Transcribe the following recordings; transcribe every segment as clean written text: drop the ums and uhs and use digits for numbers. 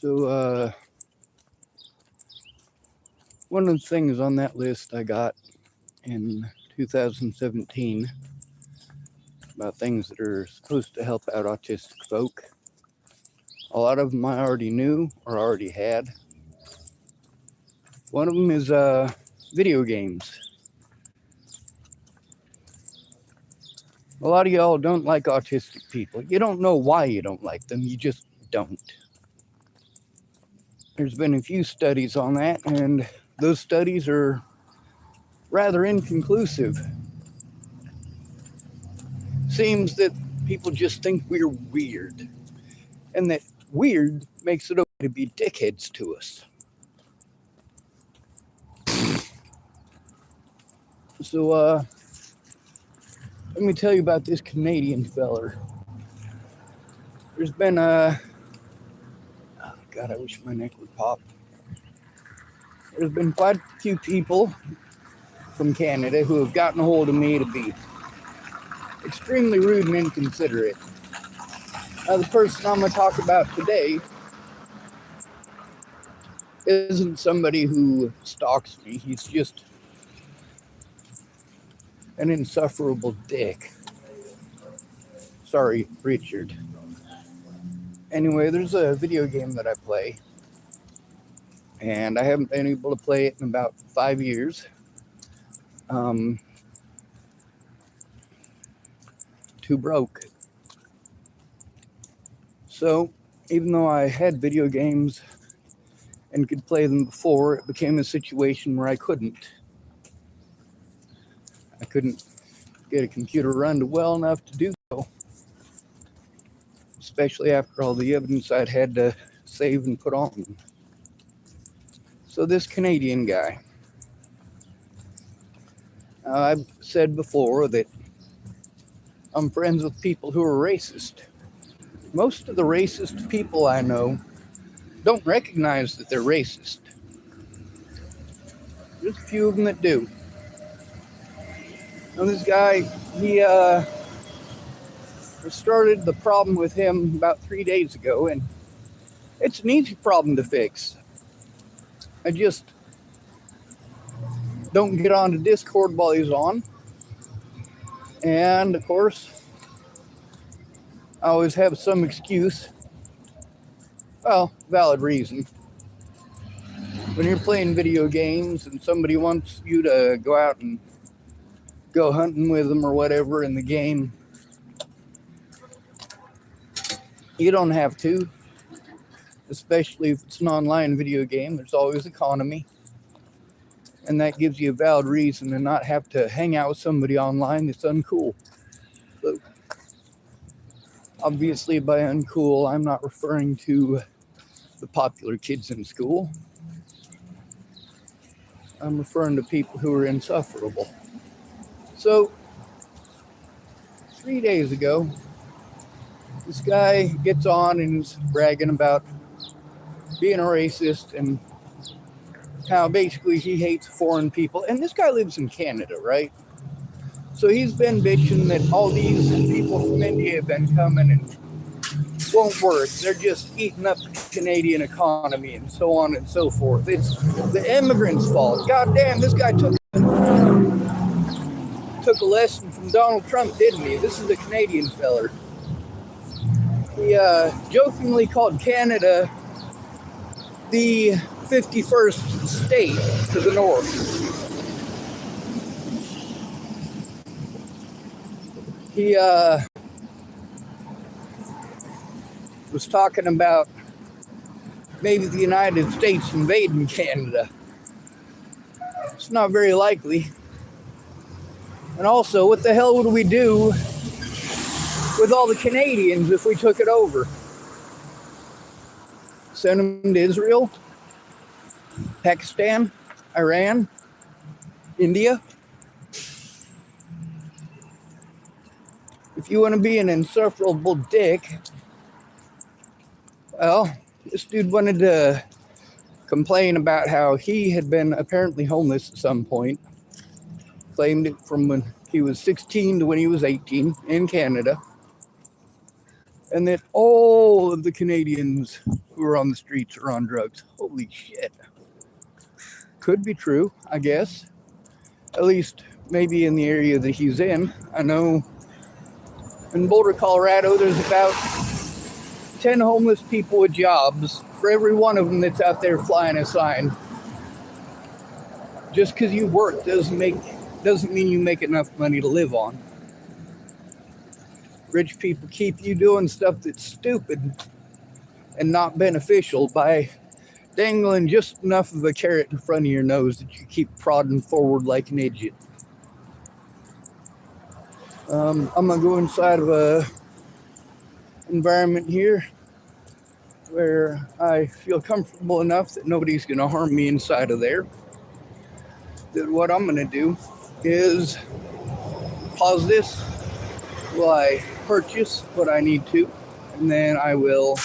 So, one of the things on that list I got in 2017 about things that are supposed to help out autistic folk. A lot of them I already knew or already had. One of them is video games. A lot of y'all don't like autistic people. You don't know why you don't like them, you just don't. There's been a few studies on that, and those studies are rather inconclusive. Seems that people just think we're weird, and that weird makes it okay to be dickheads to us. So, let me tell you about this Canadian feller. There's been oh God, I wish my neck would pop. There's been quite a few people from Canada who have gotten a hold of me to be extremely rude and inconsiderate. The person I'm going to talk about today isn't somebody who stalks me. He's just an insufferable dick. Sorry, Richard. Anyway, there's a video game that I play, and I haven't been able to play it in about 5 years. Too broke. So, even though I had video games and could play them before, it became a situation where I couldn't. I couldn't get a computer run well enough to do so, especially after all the evidence I'd had to save and put on. So this Canadian guy, I've said before that I'm friends with people who are racist. Most of the racist people I know don't recognize that they're racist. There's a few of them that do. Now this guy, he started the problem with him about 3 days ago, and it's an easy problem to fix. I just don't get onto Discord while he's on. And of course, I always have some excuse. Well, valid reason. When you're playing video games and somebody wants you to go out and go hunting with them or whatever in the game, you don't have to. Especially if it's an online video game, there's always economy. And that gives you a valid reason to not have to hang out with somebody online that's uncool. So, obviously by uncool, I'm not referring to the popular kids in school. I'm referring to people who are insufferable. So, 3 days ago, this guy gets on and is bragging about being a racist and how basically he hates foreign people. And this guy lives in Canada, right? So he's been bitching that all these people from India have been coming and won't work. They're just eating up the Canadian economy and so on and so forth. It's the immigrants' fault. God damn, this guy took a lesson from Donald Trump, didn't he? This is a Canadian feller. He jokingly called Canada the 51st state to the north. He was talking about maybe the United States invading Canada. It's not very likely. And also, what the hell would we do with all the Canadians if we took it over? Send them to Israel, Pakistan, Iran, India. If you want to be an insufferable dick, well, this dude wanted to complain about how he had been apparently homeless at some point. Claimed it from when he was 16 to when he was 18 in Canada. and that all of the Canadians who are on the streets are on drugs. Holy shit. Could be true, I guess. At least maybe in the area that he's in. I know in Boulder, Colorado, there's about 10 homeless people with jobs for every one of them that's out there flying a sign. Just because you work doesn't mean you make enough money to live on. Rich people keep you doing stuff that's stupid and not beneficial by dangling just enough of a carrot in front of your nose that you keep prodding forward like an idiot. I'm gonna go inside of a environment here where I feel comfortable enough that nobody's gonna harm me inside of there. That what I'm gonna do is pause this while I purchase what I need to, and then I will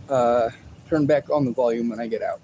turn back on the volume when I get out.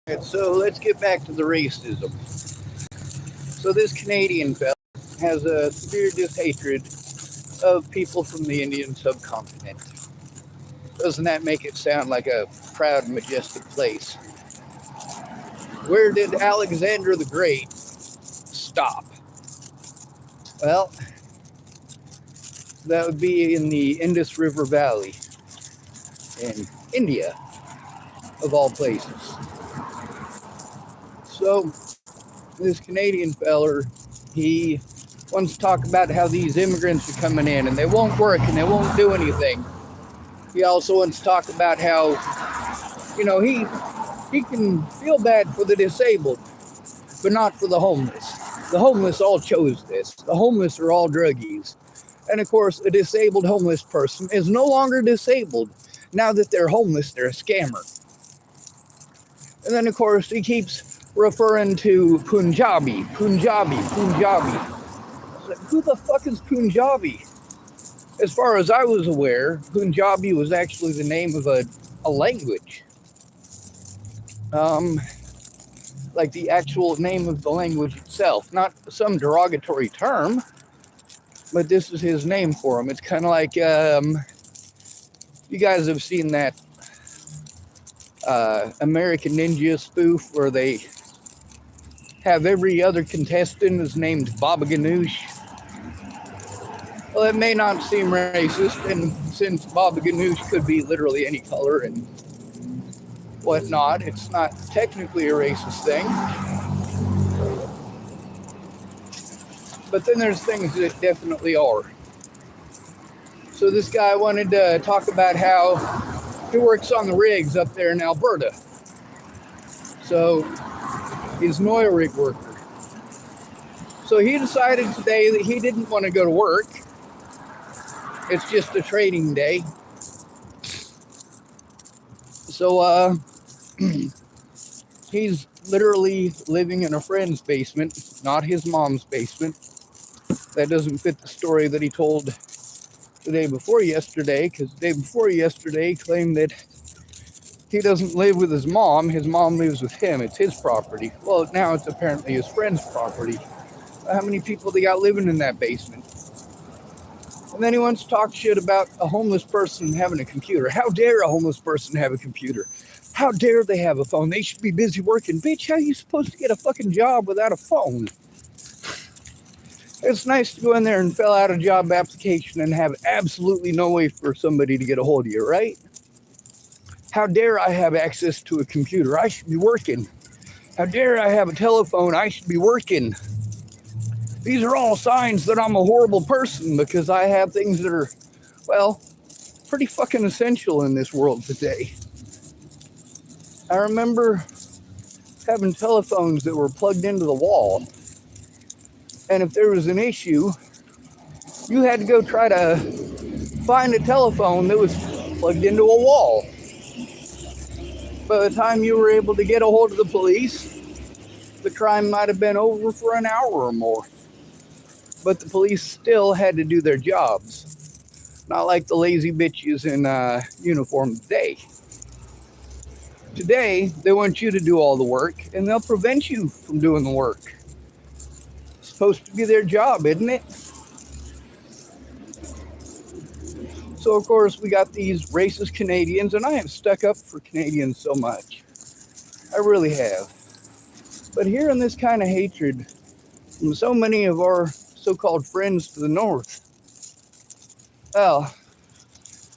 And so let's get back to the racism. So this Canadian fella has a severe dishatred of people from the Indian subcontinent. Doesn't that make it sound like a proud, majestic place? Where did Alexander the Great stop? Well, that would be in the Indus River Valley in India, of all places. So this Canadian feller, he wants to talk about how these immigrants are coming in and they won't work and they won't do anything. He also wants to talk about how, he can feel bad for the disabled, but not for the homeless. The homeless all chose this. The homeless are all druggies. And of course, a disabled homeless person is no longer disabled. Now that they're homeless, they're a scammer. And then of course, he keeps referring to Punjabi. Like, who the fuck is Punjabi? As far as I was aware, Punjabi was actually the name of a language. Like the actual name of the language itself. Not some derogatory term, but this is his name for him. It's kind of like, you guys have seen that American Ninja spoof where they have every other contestant is named Baba Ganoush. Well, it may not seem racist, and since Baba Ganoush could be literally any color and whatnot, it's not technically a racist thing. But then there's things that definitely are. So this guy wanted to talk about how he works on the rigs up there in Alberta. So he's an oil rig worker. So he decided today that he didn't want to go to work. It's just a trading day. So he's literally living in a friend's basement, not his mom's basement. That doesn't fit the story that he told the day before yesterday, because the day before yesterday he claimed that he doesn't live with his mom lives with him, it's his property. Well, now it's apparently his friend's property. How many people they got living in that basement? And then he wants to talk shit about a homeless person having a computer. How dare a homeless person have a computer? How dare they have a phone? They should be busy working. Bitch, how are you supposed to get a fucking job without a phone? It's nice to go in there and fill out a job application and have absolutely no way for somebody to get a hold of you, right? How dare I have access to a computer? I should be working. How dare I have a telephone? I should be working. These are all signs that I'm a horrible person because I have things that are, well, pretty fucking essential in this world today. I remember having telephones that were plugged into the wall. And if there was an issue, you had to go try to find a telephone that was plugged into a wall. By the time you were able to get a hold of the police, the crime might have been over for an hour or more. But the police still had to do their jobs. Not like the lazy bitches in uniform today. Today, they want you to do all the work, and they'll prevent you from doing the work. It's supposed to be their job, isn't it? So, of course, we got these racist Canadians, and I have stuck up for Canadians so much. I really have. But hearing this kind of hatred from so many of our so-called friends to the north, well,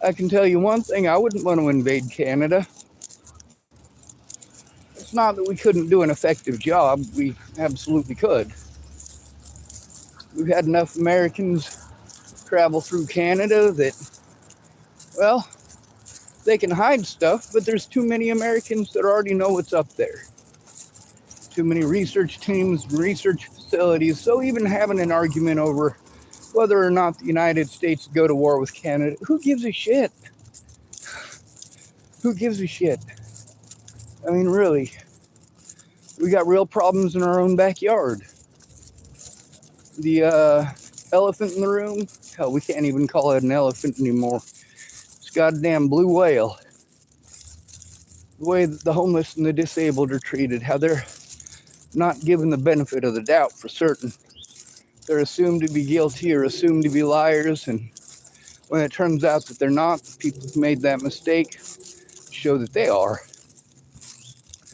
I can tell you one thing, I wouldn't want to invade Canada. It's not that we couldn't do an effective job, we absolutely could. We've had enough Americans travel through Canada that, well, they can hide stuff, but there's too many Americans that already know what's up there. Too many research teams, research facilities, so even having an argument over whether or not the United States go to war with Canada, who gives a shit? Who gives a shit? I mean, really, we got real problems in our own backyard. The elephant in the room, hell, we can't even call it an elephant anymore. It's a goddamn blue whale. The way that the homeless and the disabled are treated, how they're not given the benefit of the doubt for certain. They're assumed to be guilty or assumed to be liars, and when it turns out that they're not, the people who made that mistake show that they are.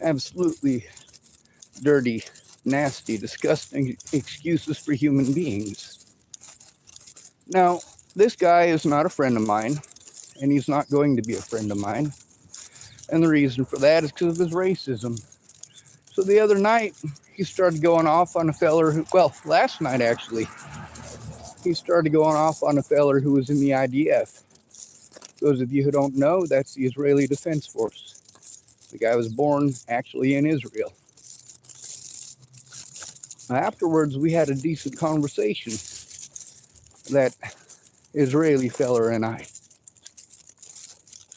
Absolutely dirty, nasty, disgusting excuses for human beings. Now, this guy is not a friend of mine, and he's not going to be a friend of mine. And the reason for that is because of his racism. So the other night, he started going off on a feller who, well, last night actually, he started going off on a feller who was in the IDF. Those of you who don't know, that's the Israeli Defense Force. The guy was born actually in Israel. Afterwards, we had a decent conversation, that Israeli fella and I.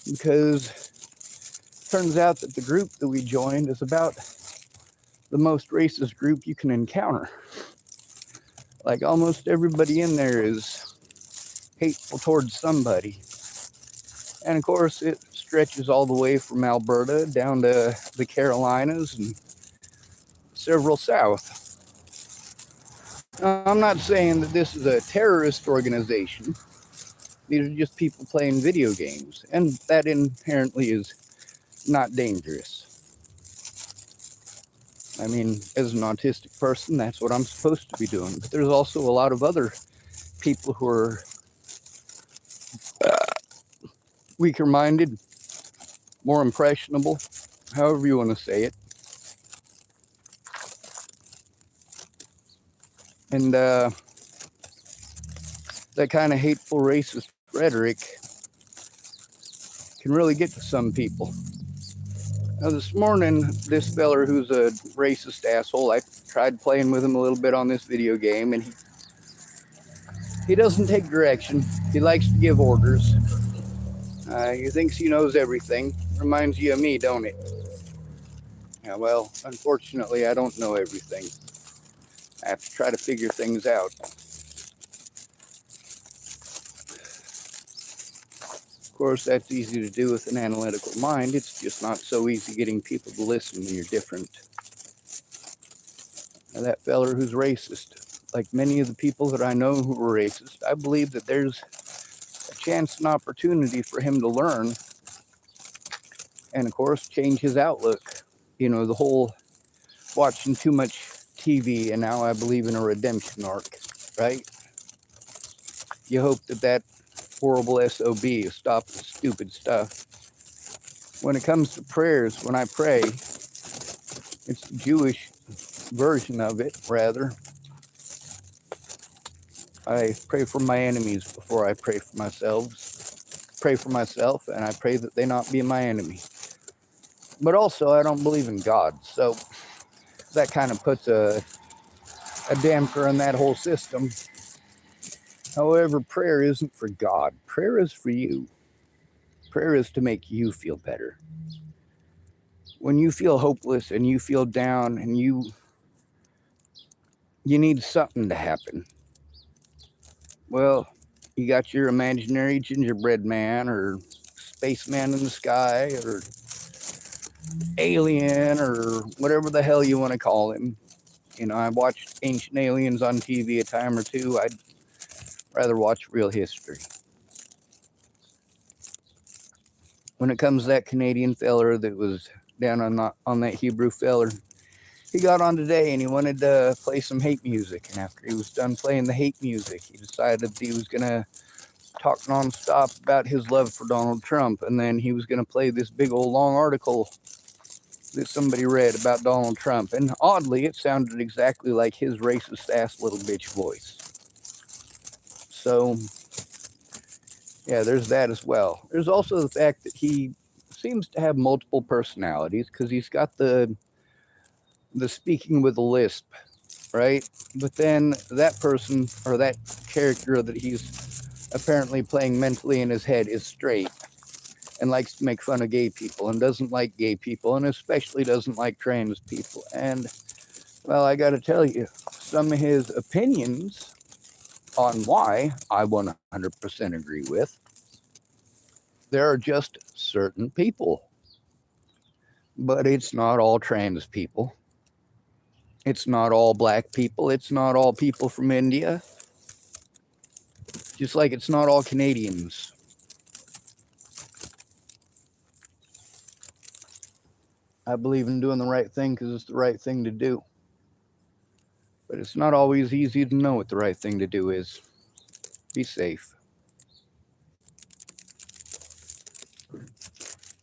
Because it turns out that the group that we joined is about the most racist group you can encounter. Like almost everybody in there is hateful towards somebody. And of course, it stretches all the way from Alberta down to the Carolinas and several south. I'm not saying that this is a terrorist organization. These are just people playing video games, and that inherently is not dangerous. I mean, as an autistic person, that's what I'm supposed to be doing. But there's also a lot of other people who are weaker minded, more impressionable, however you want to say it. And that kind of hateful racist rhetoric can really get to some people. Now, this morning, this feller who's a racist asshole, I tried playing with him a little bit on this video game, and he doesn't take direction. He likes to give orders. He thinks he knows everything. Reminds you of me, don't it? Yeah, well, unfortunately, I don't know everything. I have to try to figure things out. Of course, that's easy to do with an analytical mind. It's just not so easy getting people to listen when you're different. Now, that feller who's racist, like many of the people that I know who are racist, I believe that there's a chance and opportunity for him to learn and, of course, change his outlook. You know, the whole watching too much TV and now I believe in a redemption arc, right? You hope that that horrible SOB is stopping stupid stuff. When it comes to prayers, when I pray, it's the Jewish version of it, rather. I pray for my enemies before I pray for myself, and I pray that they not be my enemy. But also, I don't believe in God, so that kind of puts a damper on that whole system. However, prayer isn't for God. Prayer is for you. Prayer is to make you feel better. When you feel hopeless and you feel down and you need something to happen, well, you got your imaginary gingerbread man or spaceman in the sky or alien or whatever the hell you want to call him. You know, I watched Ancient Aliens on TV a time or two. I'd rather watch real history. When it comes to that Canadian feller that was down on that Hebrew feller, he got on today and he wanted to play some hate music. And after he was done playing the hate music, he decided that he was going to talk nonstop about his love for Donald Trump. And then he was going to play this big old long article that somebody read about Donald Trump. And oddly, it sounded exactly like his racist ass little bitch voice. So, yeah, there's that as well. There's also the fact that he seems to have multiple personalities because he's got the speaking with a lisp, right? But then that person or that character that he's apparently playing mentally in his head is straight and likes to make fun of gay people and doesn't like gay people and especially doesn't like trans people. And, well, I got to tell you, some of his opinions on why I 100% agree with, there are just certain people. But it's not all trans people. It's not all black people. It's not all people from India. Just like it's not all Canadians. I believe in doing the right thing because it's the right thing to do. But it's not always easy to know what the right thing to do is. Be safe.